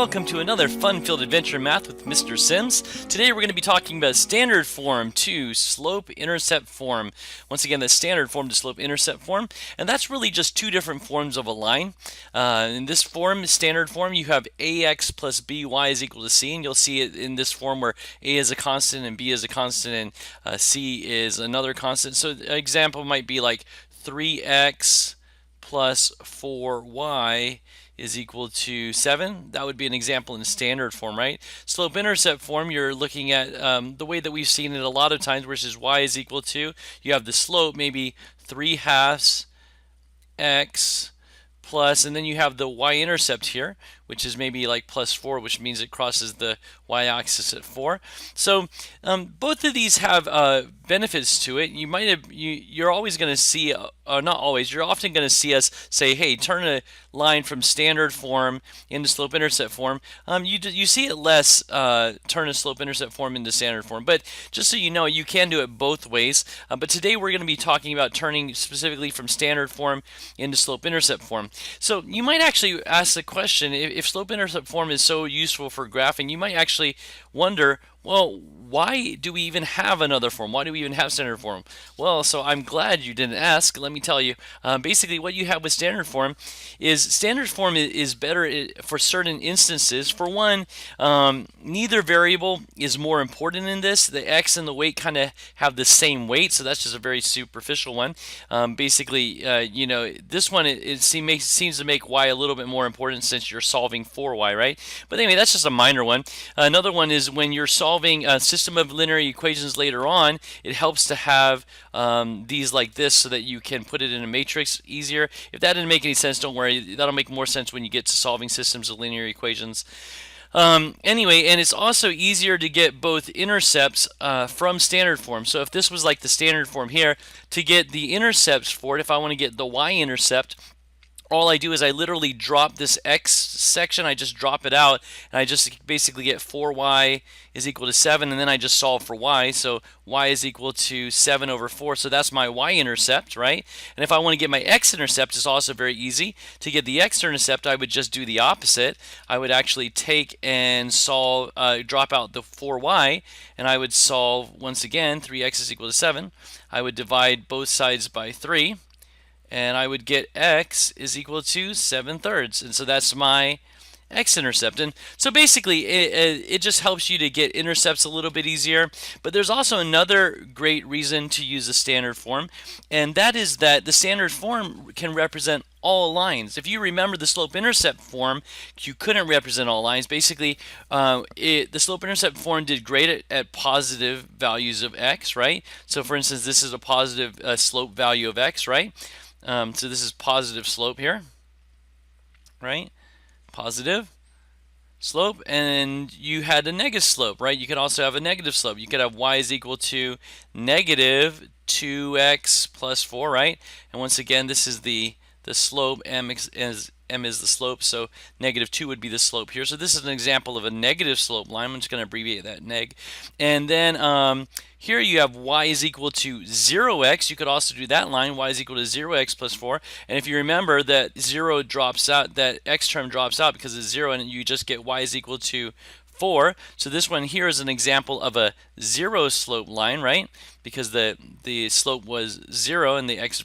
welcome to another fun-filled adventure in math with Mr. Sims. Today we're going to be talking about standard form to slope-intercept form. Once again, the standard form to slope-intercept form, and that's really just two different forms of a line. In this form, standard form, you have ax plus by is equal to c, and you'll see it in this form where a is a constant and b is a constant and c is another constant. So an example might be like 3x plus 4y is equal to 7. That would be an example in standard form, right? Slope-intercept form, you're looking at the way that we've seen it a lot of times, which is y is equal to, you have the slope, maybe 3/2 x plus, and then you have the y-intercept here, which is maybe like plus 4, which means it crosses the y-axis at 4. So both of these have benefits to it. You're always going to see, not always, you're often going to see us say, hey, turn a line from standard form into slope-intercept form. You see it less, turn a slope-intercept form into standard form. But just so you know, you can do it both ways. But today we're going to be talking about turning specifically from standard form into slope-intercept form. So you might actually ask the question, if slope-intercept form is so useful for graphing, you might actually wonder, well, why do we even have another form? Why do we even have standard form? Well, so I'm glad you didn't ask. Let me tell you. Basically, what you have with standard form is better for certain instances. For one, neither variable is more important in this. The x and the weight kind of have the same weight, so that's just a very superficial one. Basically, this one it seems to make y a little bit more important since you're solving for y, right? But anyway, that's just a minor one. Another one is when you're solving a system of linear equations later on, it helps to have these like this so that you can put it in a matrix easier. If that didn't make any sense, don't worry. That'll make more sense when you get to solving systems of linear equations. Anyway, and it's also easier to get both intercepts from standard form. So if this was like the standard form here, to get the intercepts for it, if I want to get the y-intercept, all I do is I literally drop this x section, I just drop it out, and I just basically get 4y is equal to 7, and then I just solve for y, so y is equal to 7 over 4, so that's my y-intercept, right? And if I want to get my x-intercept, it's also very easy. To get the x-intercept, I would just do the opposite. I would actually take and solve, drop out the 4y, and I would solve, once again, 3x is equal to 7. I would divide both sides by 3. And I would get x is equal to 7/3, and so that's my x-intercept. And so basically it just helps you to get intercepts a little bit easier. But there's also another great reason to use the standard form, and that is that the standard form can represent all lines. If you remember the slope-intercept form, you couldn't represent all lines. Basically, the slope-intercept form did great at positive values of x, right? So for instance, this is a positive slope value of x, right? So this is positive slope here, right? Positive slope, and you had a negative slope, right? You could also have a negative slope. You could have y is equal to negative 2x plus 4, right? And once again, this is the slope, m is the slope, so negative 2 would be the slope here. So this is an example of a negative slope line. I'm just going to abbreviate that neg. And then here you have y is equal to 0x. You could also do that line, y is equal to 0x plus 4. And if you remember that 0 drops out, that x term drops out because it's 0, and you just get y is equal to 4. So this one here is an example of a 0 slope line, right? Because the slope was 0 and the x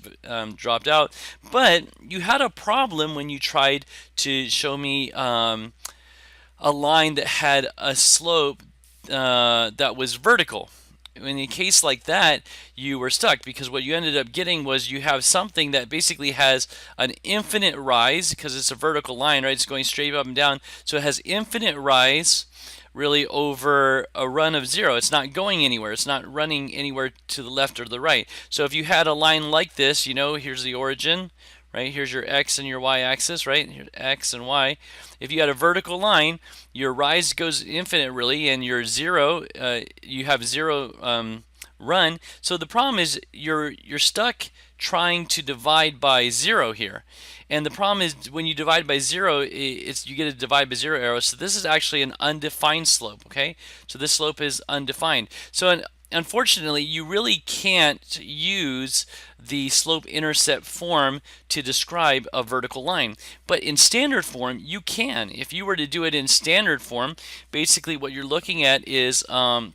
dropped out. But you had a problem when you tried to show me a line that had a slope that was vertical. In a case like that, you were stuck, because what you ended up getting was you have something that basically has an infinite rise, because it's a vertical line, right? It's going straight up and down, so it has infinite rise really over a run of 0. It's not going anywhere. It's not running anywhere to the left or the right. So if you had a line like this, here's the origin, right? Here's your x and your y-axis, right? Here's x and y. If you had a vertical line, your rise goes infinite really, and your 0, you have 0 run. So the problem is you're stuck trying to divide by 0 here. And the problem is when you divide by 0, you get a divide by 0 arrow. So this is actually an undefined slope, okay? So this slope is undefined. So unfortunately, you really can't use the slope-intercept form to describe a vertical line. But in standard form, you can. If you were to do it in standard form, basically what you're looking at is an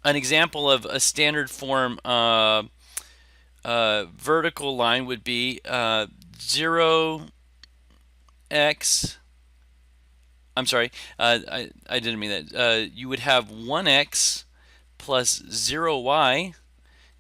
example of a standard form vertical line would be 0x. I'm sorry, I didn't mean that. You would have 1x plus 0y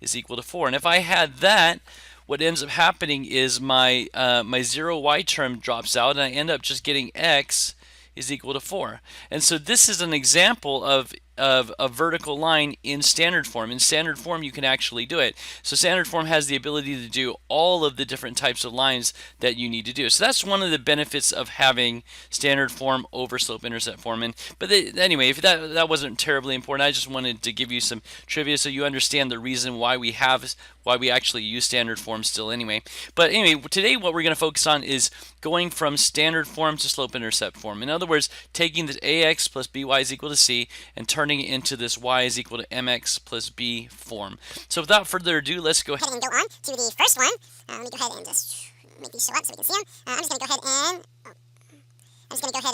is equal to 4. And if I had that, what ends up happening is my 0y term drops out, and I end up just getting x is equal to 4. And so this is an example of a vertical line in standard form. In standard form, you can actually do it. So standard form has the ability to do all of the different types of lines that you need to do. So that's one of the benefits of having standard form over slope-intercept form. Anyway, if that wasn't terribly important, I just wanted to give you some trivia so you understand the reason why we actually use standard form still anyway. But anyway, today what we're going to focus on is going from standard form to slope-intercept form. In other words, taking this ax plus by is equal to c and turning it into this y is equal to mx plus b form. So without further ado, let's go ahead and go on to the first one. Let me go ahead and just make these show up so we can see them. I'm just going to go ahead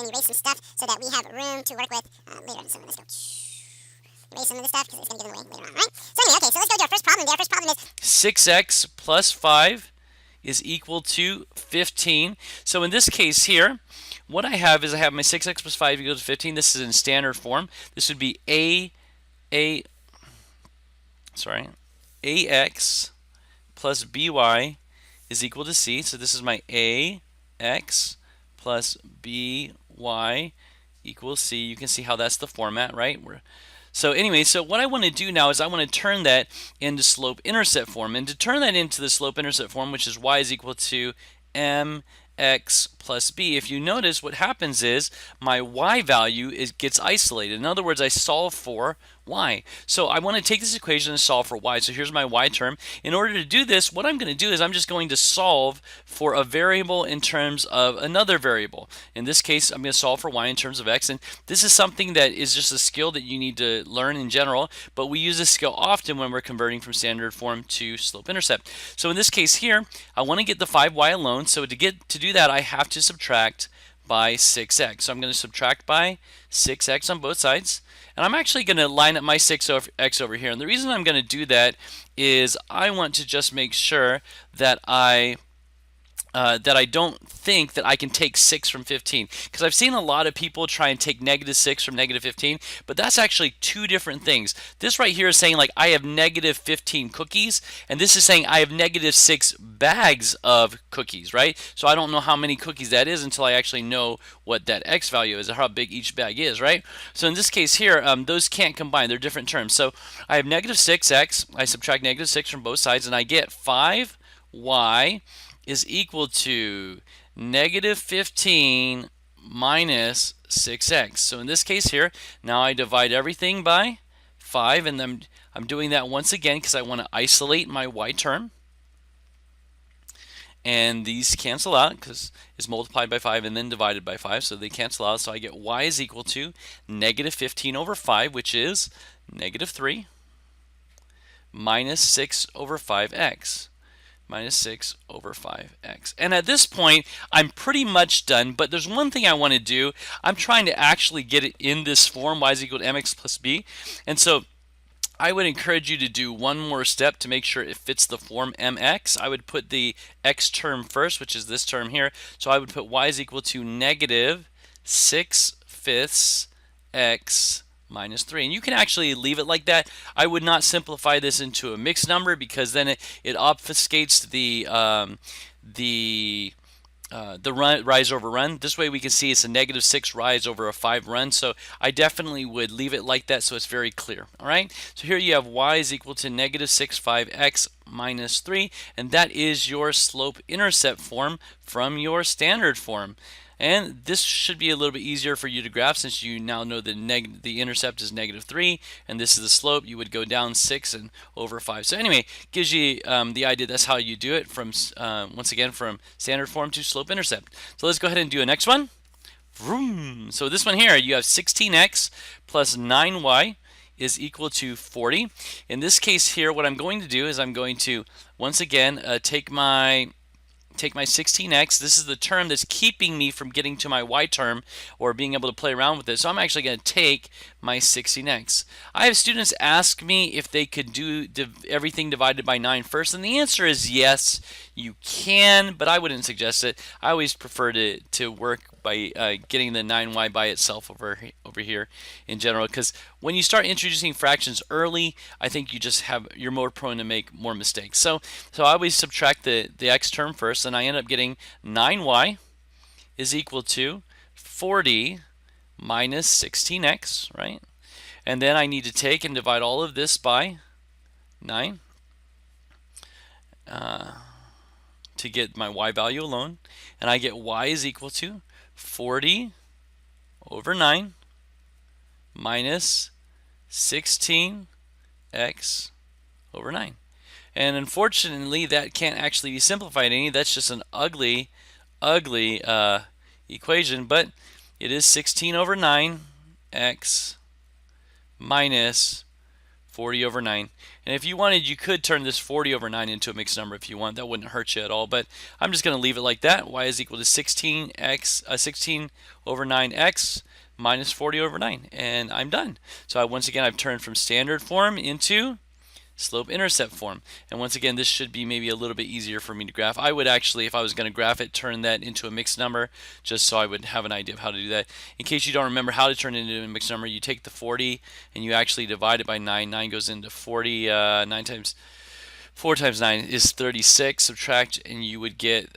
and erase some stuff so that we have room to work with later. So let's go erase some of this stuff because it's going to get in the way later on, right? So anyway, okay, so let's go to our first problem. Our first problem is 6x plus 5 is equal to 15. So in this case here, what I have is I have my 6x plus 5 equals to 15. This is in standard form. This would be ax plus by is equal to c. So this is my ax plus by equals c. You can see how that's the format, right? So anyway, so what I want to do now is I want to turn that into slope-intercept form. And to turn that into the slope-intercept form, which is y is equal to mx plus b, if you notice what happens is my y value gets isolated. In other words, I solve for y. So I want to take this equation and solve for y. So here's my y term. In order to do this, what I'm going to do is I'm just going to solve for a variable in terms of another variable. In this case, I'm going to solve for y in terms of x. And this is something that is just a skill that you need to learn in general, but we use this skill often when we're converting from standard form to slope-intercept. So in this case here, I want to get the 5y alone. So to do that, I have to subtract by 6x. So I'm going to subtract by 6x on both sides. And I'm actually going to line up my 6x over here. And the reason I'm going to do that is I want to just make sure that I don't think that I can take 6 from 15, because I've seen a lot of people try and take -6 from -15, but that's actually two different things. This right here is saying like I have -15 cookies, and this is saying I have -6 bags of cookies, right? So I don't know how many cookies that is until I actually know what that x value is, or how big each bag is, right? So in this case here, those can't combine. They're different terms. So I have -6x, I subtract -6 from both sides, and I get 5y is equal to -15 minus 6x. So in this case here, now I divide everything by 5, and I'm doing that once again because I want to isolate my y term. And these cancel out because it's multiplied by 5 and then divided by 5, so they cancel out. So I get y is equal to -15 over 5, which is -3, minus 6 over 5x. Minus 6 over 5x. And at this point, I'm pretty much done, but there's one thing I want to do. I'm trying to actually get it in this form, y is equal to mx plus b. And so I would encourage you to do one more step to make sure it fits the form mx. I would put the x term first, which is this term here. So I would put y is equal to -6/5 x minus 3. And you can actually leave it like that. I would not simplify this into a mixed number because then it obfuscates the rise over run. This way we can see it's a -6 rise over a 5 run. So I definitely would leave it like that so it's very clear. All right. So here you have y is equal to -6/5x minus 3, and that is your slope-intercept form from your standard form. And this should be a little bit easier for you to graph since you now know the intercept is -3, and this is the slope. You would go down 6 and over 5. So anyway, gives you the idea that's how you do it from, once again, from standard form to slope-intercept. So let's go ahead and do a next one. Vroom. So this one here, you have 16x plus 9y is equal to 40. In this case here, what I'm going to do is I'm going to, once again, take my 16x. This is the term that's keeping me from getting to my y term or being able to play around with it. So I'm actually going to take my 16x. I have students ask me if they could do everything divided by 9 first, and the answer is yes, you can, but I wouldn't suggest it. I always prefer to work by getting the 9y by itself over here in general, because when you start introducing fractions early, I think you're more prone to make more mistakes. So I always subtract the x term first, and I end up getting 9y is equal to 40 minus 16x, right? And then I need to take and divide all of this by 9 to get my y value alone, and I get y is equal to 40 over 9 minus 16x over 9. And unfortunately, that can't actually be simplified any. That's just an ugly equation, but it is 16 over 9x minus 40 over 9. And if you wanted, you could turn this 40 over 9 into a mixed number if you want. That wouldn't hurt you at all, but I'm just going to leave it like that. Y is equal to 16 over 9x minus 40 over 9, and I'm done. So once again, I've turned from standard form into slope-intercept form. And once again, this should be maybe a little bit easier for me to graph. I would actually, if I was going to graph it, turn that into a mixed number, just so I would have an idea of how to do that. In case you don't remember how to turn it into a mixed number, you take the 40 and you actually divide it by 9. 9 goes into 40. 4 times 9 is 36. Subtract, and you would get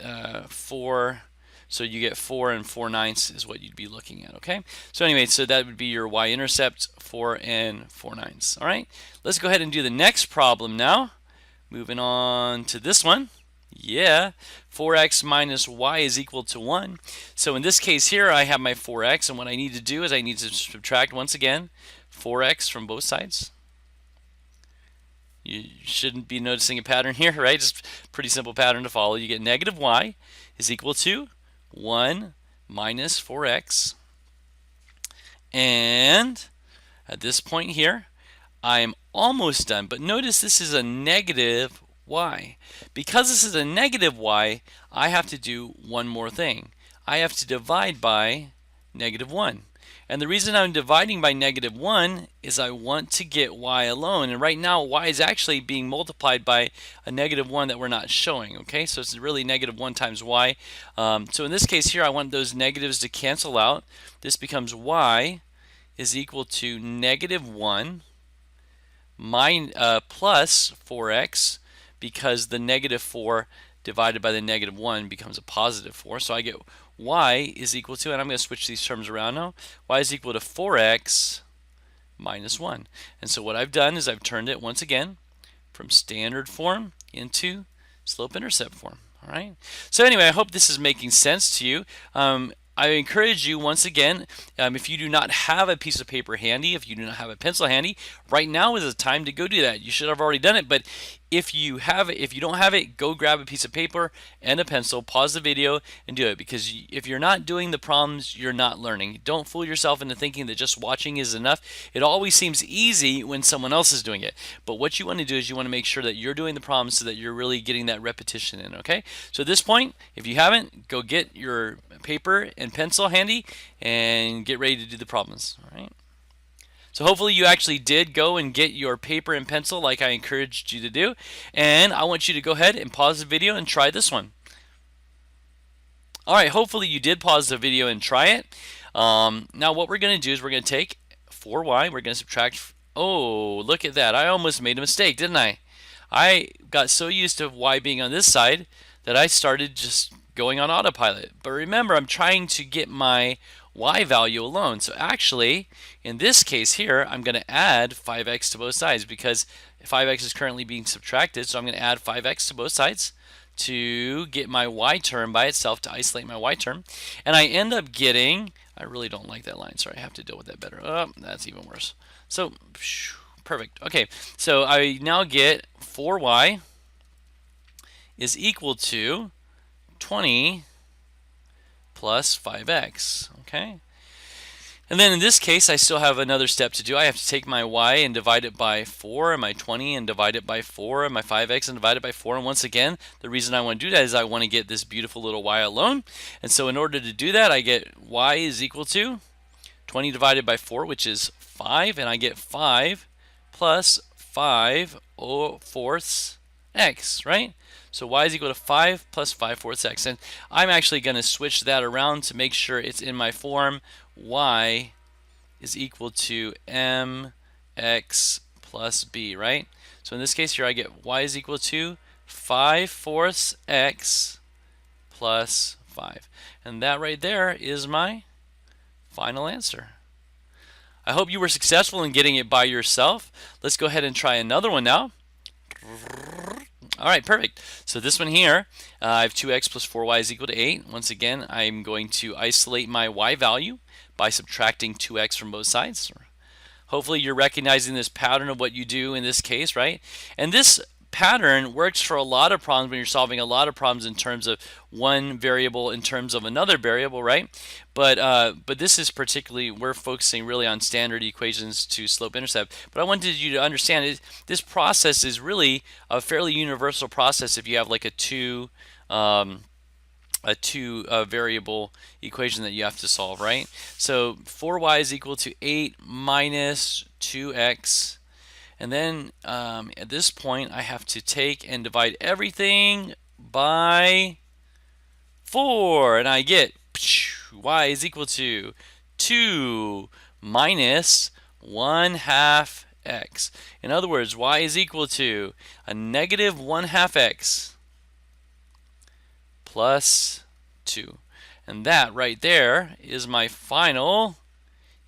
4. So you get 4 and 4/9 is what you'd be looking at, okay? So anyway, so that would be your y-intercept, 4 and 4/9. All right, let's go ahead and do the next problem now. Moving on to this one. Yeah, 4x minus y is equal to 1. So in this case here, I have my 4x, and what I need to do is I need to subtract, once again, 4x from both sides. You shouldn't be noticing a pattern here, right? Just a pretty simple pattern to follow. You get negative y is equal to 1 minus 4x, and at this point here I'm almost done, but notice this is a negative y. Because this is a negative y, I have to do one more thing. I have to divide by negative 1. And the reason I'm dividing by negative 1 is I want to get y alone. And right now, y is actually being multiplied by a negative 1 that we're not showing. Okay, so it's really negative 1 times y. So in this case here, I want those negatives to cancel out. This becomes y is equal to negative 1 plus 4x, because the negative 4 divided by the negative 1 becomes a positive 4. So I get y is equal to, and I'm going to switch these terms around now, y is equal to 4x minus 1. And so what I've done is I've turned it once again from standard form into slope-intercept form. All right. So anyway, I hope this is making sense to you. I encourage you, once again, if you do not have a piece of paper handy, if you do not have a pencil handy, right now is the time to go do that. You should have already done it, but if you don't have it, go grab a piece of paper and a pencil, pause the video, and do it. Because if you're not doing the problems, you're not learning. Don't fool yourself into thinking that just watching is enough. It always seems easy when someone else is doing it. But what you want to do is you want to make sure that you're doing the problems so that you're really getting that repetition in, okay? So at this point, if you haven't, go get your paper and pencil handy and get ready to do the problems, all right? So hopefully you actually did go and get your paper and pencil like I encouraged you to do. And I want you to go ahead and pause the video and try this one. All right, hopefully you did pause the video and try it. Now what we're going to do is we're going to take 4y, we're going to subtract, oh, look at that. I almost made a mistake, didn't I? I got so used to y being on this side that I started just going on autopilot. But remember, I'm trying to get my y value alone. So actually, in this case here, I'm going to add 5x to both sides, because 5x is currently being subtracted. So I'm going to add 5x to both sides to get my y term by itself, to isolate my y term. And I end up getting, I really don't like that line, sorry, I have to deal with that better. Oh, that's even worse. So, perfect. Okay, so I now get 4y is equal to 20 plus 5x, okay? And then in this case, I still have another step to do. I have to take my y and divide it by 4, and my 20 and divide it by 4, and my 5x and divide it by 4. And once again, the reason I want to do that is I want to get this beautiful little y alone. And so in order to do that, I get y is equal to 20 divided by 4, which is 5, and I get 5 plus 5 fourths x, right? So y is equal to 5 plus 5 fourths x. And I'm actually going to switch that around to make sure it's in my form y is equal to mx plus b, right? So in this case here I get y is equal to 5 fourths x plus 5. And that right there is my final answer. I hope you were successful in getting it by yourself. Let's go ahead and try another one now. All right, perfect. So this one here, I have 2x plus 4y is equal to 8. Once again, I'm going to isolate my y value by subtracting 2x from both sides. Hopefully you're recognizing this pattern of what you do in this case, right? And this pattern works for a lot of problems when you're solving a lot of problems in terms of one variable in terms of another variable, right? But this is particularly, we're focusing really on standard equations to slope-intercept. But I wanted you to understand this process is really a fairly universal process if you have like a two variable equation that you have to solve, right? So 4y is equal to 8 minus 2x. And then at this point, I have to take and divide everything by 4. And I get y is equal to 2 minus 1/2 x. In other words, y is equal to a negative 1/2 x plus 2. And that right there is my final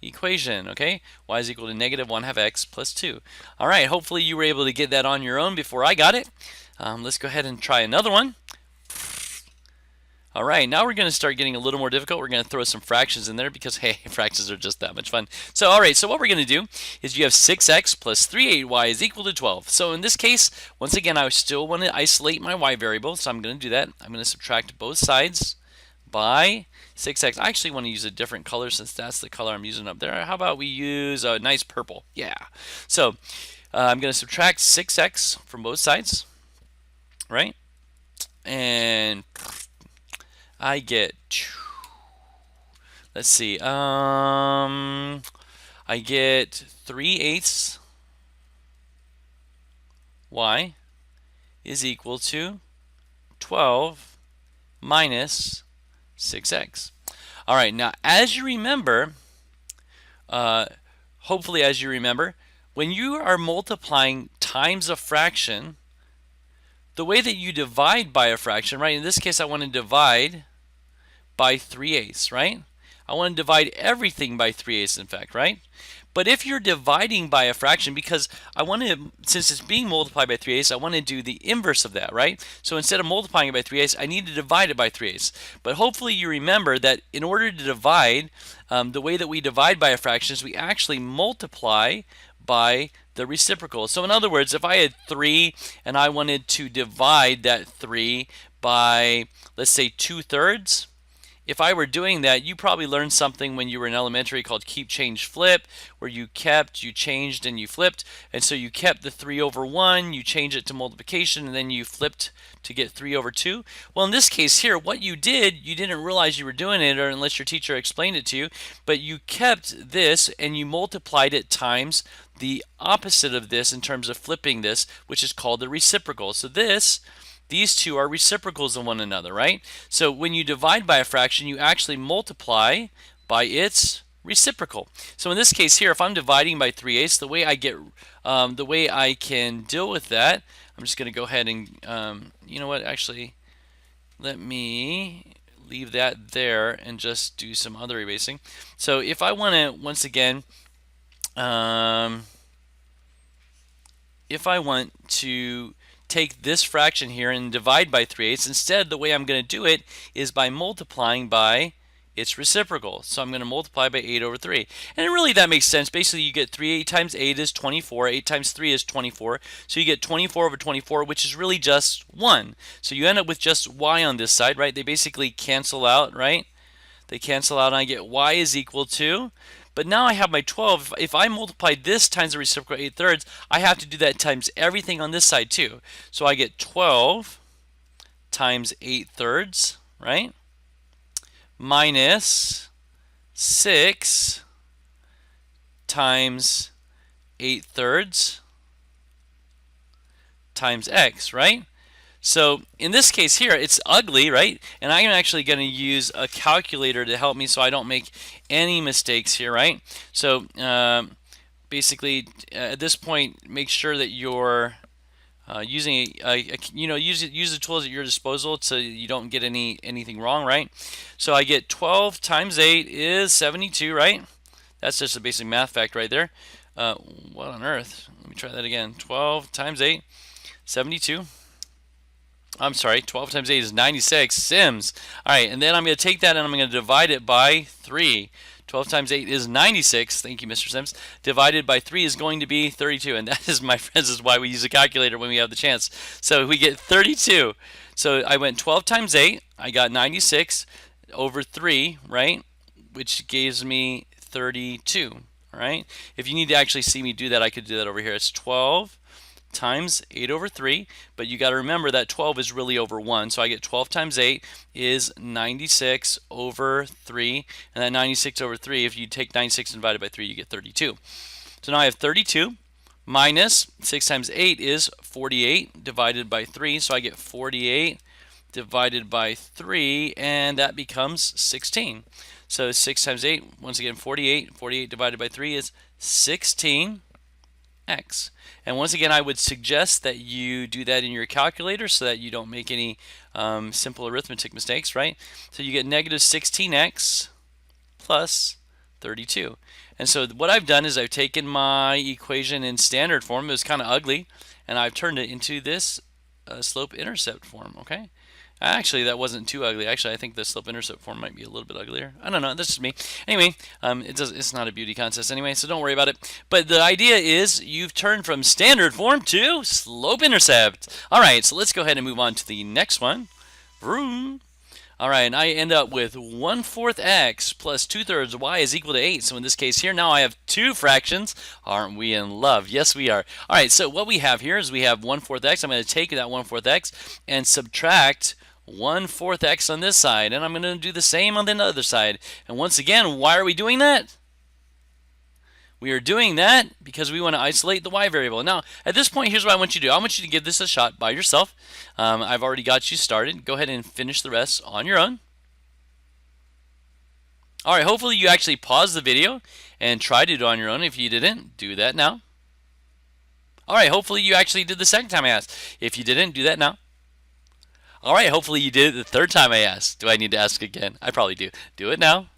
equation, okay? Y is equal to negative 1/2 x plus 2. All right, hopefully you were able to get that on your own before I got it. Let's go ahead and try another one. All right, now we're going to start getting a little more difficult. We're going to throw some fractions in there because, hey, fractions are just that much fun. So, all right, so what we're going to do is you have 6x plus 3/8y is equal to 12. So in this case, once again, I still want to isolate my y variable, so I'm going to do that. I'm going to subtract both sides by 6x. I actually want to use a different color since that's the color I'm using up there. How about we use a nice purple? Yeah. So I'm going to subtract 6x from both sides, right? And I get, let's see, I get 3/8 y is equal to 12 minus 6x. All right, now as you remember, hopefully as you remember, when you are multiplying times a fraction, the way that you divide by a fraction, right? In this case, I want to divide by 3/8, right? I want to divide everything by 3/8, in fact, right? But if you're dividing by a fraction, because I want to, since it's being multiplied by 3/8, I want to do the inverse of that, right? So instead of multiplying it by 3/8, I need to divide it by 3/8. But hopefully you remember that in order to divide, the way that we divide by a fraction is we actually multiply by the reciprocal. So in other words, if I had 3 and I wanted to divide that 3 by, let's say, 2/3, if I were doing that, you probably learned something when you were in elementary called keep, change, flip, where you kept, you changed, and you flipped. And so you kept the 3/1, you change it to multiplication, and then you flipped to get 3/2. Well, in this case here, what you did, you didn't realize you were doing it, or unless your teacher explained it to you, but you kept this and you multiplied it times the opposite of this in terms of flipping this, which is called the reciprocal. So these two are reciprocals of one another, right? So when you divide by a fraction, you actually multiply by its reciprocal. So in this case here, if I'm dividing by 3/8, the way I can deal with that, I'm just going to go ahead and, you know what, actually, let me leave that there and just do some other erasing. So if I want to, once again, if I want to take this fraction here and divide by 3/8, instead the way I'm going to do it is by multiplying by its reciprocal. So I'm going to multiply by 8/3. And really that makes sense. Basically you get 8 times 8 is 24, 8 times 3 is 24. So you get 24/24, which is really just 1. So you end up with just y on this side, right? They basically cancel out, right? They cancel out and I get y is equal to But now I have my 12. If I multiply this times the reciprocal 8/3, I have to do that times everything on this side too. So I get 12 times 8/3, right? Minus 6 times 8/3 times x, right? So in this case here, it's ugly, right? And I'm actually going to use a calculator to help me so I don't make any mistakes here, right? So basically, at this point, make sure that you're using use the tools at your disposal so you don't get anything wrong, right? So I get 12 times 8 is 72, right? That's just a basic math fact right there. What on earth? Let me try that again. 12 times 8, 72. I'm sorry, 12 times 8 is 96. Sims. All right, and then I'm going to take that and I'm going to divide it by 3. 12 times 8 is 96. Thank you, Mr. Sims. Divided by 3 is going to be 32. And that is, my friends, is why we use a calculator when we have the chance. So we get 32. So I went 12 times 8. I got 96 over 3, right? Which gives me 32, all right? If you need to actually see me do that, I could do that over here. It's 12 times 8 over 3, but you got to remember that 12 is really over 1, so I get 12 times 8 is 96 over 3, and that 96 over 3, if you take 96 and divide it by 3, you get 32. So now I have 32 minus 6 times 8 is 48 divided by 3, so I get 48 divided by 3, and that becomes 16. So 6 times 8, once again 48, 48 divided by 3 is 16x. And once again, I would suggest that you do that in your calculator so that you don't make any simple arithmetic mistakes, right? So you get negative 16x plus 32. And so what I've done is I've taken my equation in standard form. It was kind of ugly, and I've turned it into this slope-intercept form, okay? Actually, that wasn't too ugly. Actually, I think the slope-intercept form might be a little bit uglier. I don't know. That's just me. Anyway, it's not a beauty contest anyway, so don't worry about it. But the idea is you've turned from standard form to slope-intercept. All right, so let's go ahead and move on to the next one. Vroom. All right, and I end up with 1/4 x plus 2/3 y is equal to 8. So in this case here, now I have two fractions. Aren't we in love? Yes, we are. All right, so what we have here is we have 1/4 x. I'm going to take that 1/4 x and subtract 1/4 x on this side, and I'm going to do the same on the other side. And once again, why are we doing that? We are doing that because we want to isolate the y variable. Now, at this point, here's what I want you to do. I want you to give this a shot by yourself. I've already got you started. Go ahead and finish the rest on your own. All right, hopefully you actually paused the video and tried it on your own. If you didn't, do that now. All right, hopefully you actually did the second time I asked. If you didn't, do that now. All right, hopefully you did it the third time I asked. Do I need to ask again? I probably do. Do it now.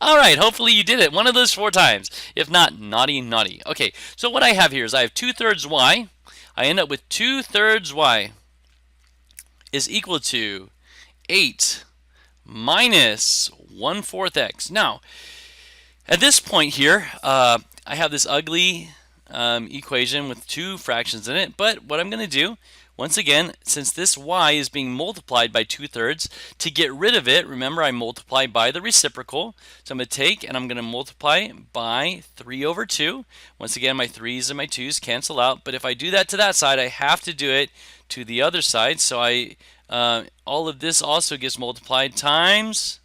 All right, hopefully you did it one of those 4 times. If not, naughty, naughty. Okay, so what I have here is I have 2/3 y. I end up with 2/3 y is equal to 8 minus 1/4 x. Now, at this point here, I have this ugly equation with 2 fractions in it, but what I'm going to do, once again, since this y is being multiplied by 2/3, to get rid of it, remember I multiply by the reciprocal. So I'm going to take and I'm going to multiply by 3/2. Once again, my 3's and my 2's cancel out. But if I do that to that side, I have to do it to the other side. So all of this also gets multiplied times.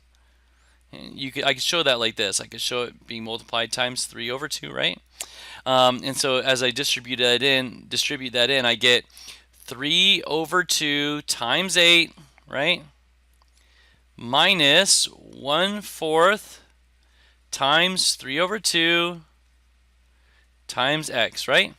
I could show that like this. I could show it being multiplied times 3/2, right? And so as I distribute that in, I get 3/2 times 8, right? Minus 1/4 times 3/2 times x, right?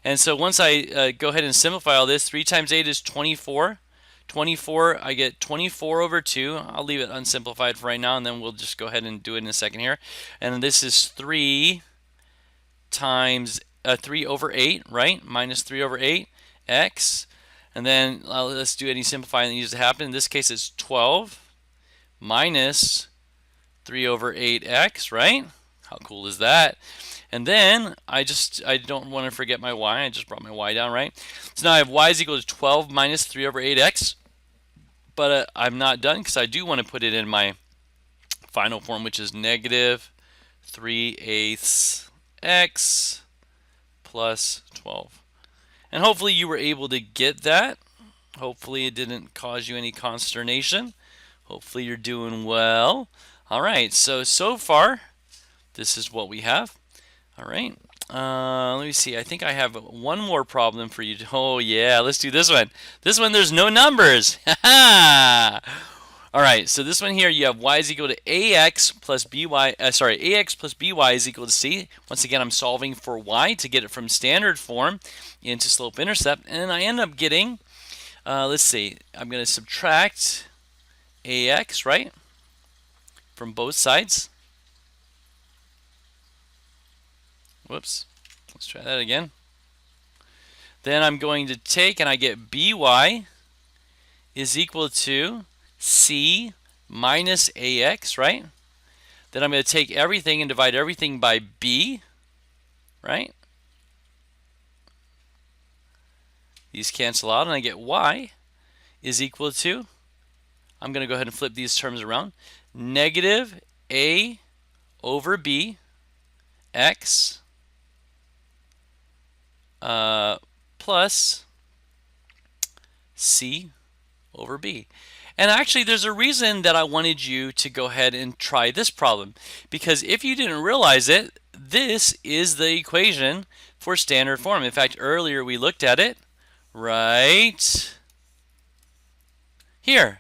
And so once I go ahead and simplify all this, 3 times 8 is 24. 24, I get 24/2. I'll leave it unsimplified for right now, and then we'll just go ahead and do it in a second here. And this is 3 times 3/8, right? Minus 3/8. X, and then let's do any simplifying that needs to happen. In this case, it's 12 minus 3/8x, right? How cool is that? And then I don't want to forget my y. I just brought my y down, right? So now I have y is equal to 12 minus 3/8x, but I'm not done because I do want to put it in my final form, which is negative 3/8 x plus 12. And hopefully you were able to get that. Hopefully it didn't cause you any consternation. Hopefully you're doing well. All right, so far, this is what we have. All right, let me see. I think I have one more problem for you. Oh yeah, let's do this one. This one, there's no numbers. All right, so this one here, you have y is equal to ax plus by. Ax plus by is equal to c. Once again, I'm solving for y to get it from standard form into slope-intercept, and I end up getting, let's see, I'm going to subtract ax, right, from both sides. Whoops, let's try that again. Then I'm going to take, and I get by is equal to c minus ax, right? Then I'm going to take everything and divide everything by b, right? These cancel out, and I get y is equal to, I'm going to go ahead and flip these terms around, negative a over b x plus c over b. And actually, there's a reason that I wanted you to go ahead and try this problem, because if you didn't realize it, this is the equation for standard form. In fact, earlier we looked at it right here.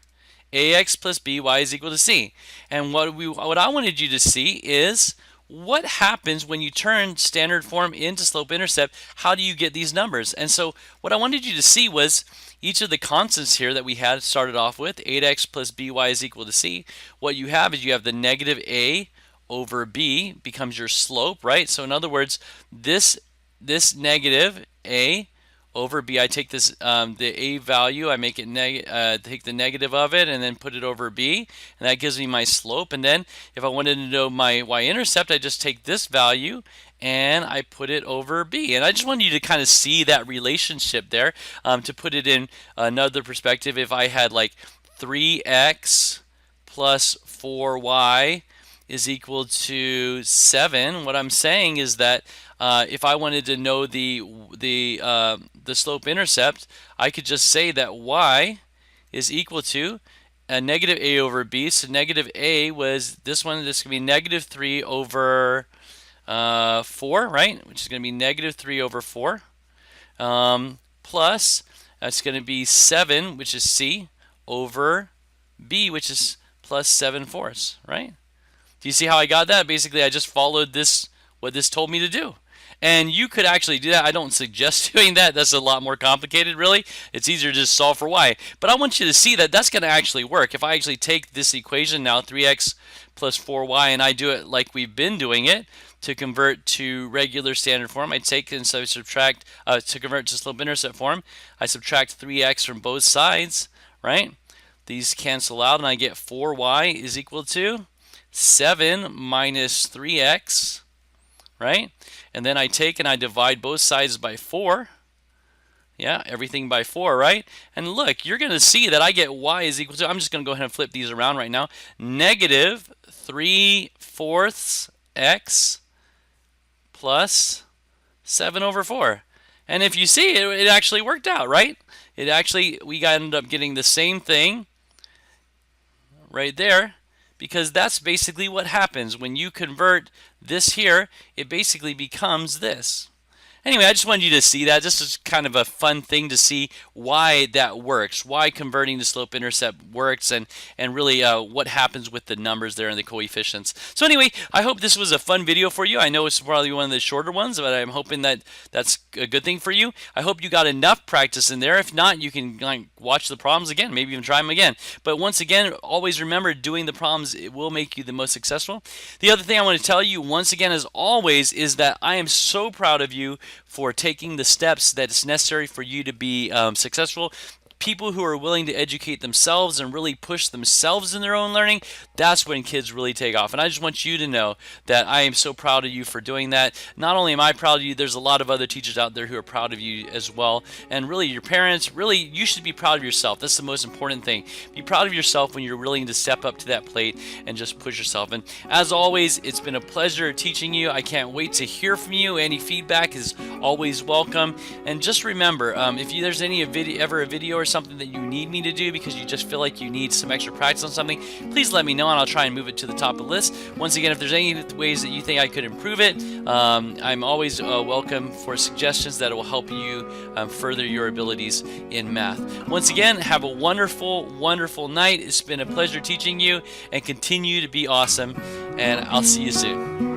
Ax plus by is equal to c. And what I wanted you to see is what happens when you turn standard form into slope-intercept. How do you get these numbers? And so what I wanted you to see was each of the constants here that we had started off with, 8x plus by is equal to c. What you have is you have the negative a over b becomes your slope, right? So in other words, this negative a over b, I take this the a value, I make it take the negative of it and then put it over b, and that gives me my slope. And then if I wanted to know my y-intercept, I just take this value and I put it over b. And I just wanted you to kind of see that relationship there. To put it in another perspective, if I had like 3x plus 4y is equal to 7, what I'm saying is that if I wanted to know the slope-intercept, I could just say that y is equal to a negative a over b. So negative a was this one. This could be negative 3 over 4, right? Which is going to be negative 3 over 4. Plus, that's going to be 7, which is c, over b, which is plus 7/4, right? Do you see how I got that? Basically, I just followed this, what this told me to do. And you could actually do that. I don't suggest doing that. That's a lot more complicated, really. It's easier to just solve for y. But I want you to see that that's going to actually work. If I actually take this equation now, 3x plus 4y, and I do it like we've been doing it, to convert to regular standard form, I take and so I subtract, to convert to slope-intercept form, I subtract 3x from both sides, right? These cancel out, and I get 4y is equal to 7 minus 3x, right? And then I take and I divide both sides by 4. Yeah, everything by 4, right? And look, you're going to see that I get y is equal to, I'm just going to go ahead and flip these around right now, negative 3/4 x plus 7 over 4. And if you see, it actually worked out, right? It actually, we ended up getting the same thing right there, because that's basically what happens when you convert this here. It basically becomes this. Anyway, I just wanted you to see that. This is kind of a fun thing to see why that works, why converting to slope-intercept works, and really what happens with the numbers there and the coefficients. So anyway, I hope this was a fun video for you. I know it's probably one of the shorter ones, but I'm hoping that that's a good thing for you. I hope you got enough practice in there. If not, you can watch the problems again, maybe even try them again. But once again, always remember, doing the problems, it will make you the most successful. The other thing I want to tell you, once again, as always, is that I am so proud of you for taking the steps that is necessary for you to be successful. people who are willing to educate themselves and really push themselves in their own learning, that's when kids really take off. And I just want you to know that I am so proud of you for doing that. Not only am I proud of you, there's a lot of other teachers out there who are proud of you as well. And really, your parents, really, you should be proud of yourself. That's the most important thing. Be proud of yourself when you're willing to step up to that plate and just push yourself. And as always, it's been a pleasure teaching you. I can't wait to hear from you. Any feedback is always welcome. And just remember, if there's ever a video or something that you need me to do because you just feel like you need some extra practice on something, please let me know and I'll try and move it to the top of the list. Once again, if there's any ways that you think I could improve it, I'm always welcome for suggestions that will help you further your abilities in math. Once again, have a wonderful, wonderful night. It's been a pleasure teaching you, and continue to be awesome, and I'll see you soon.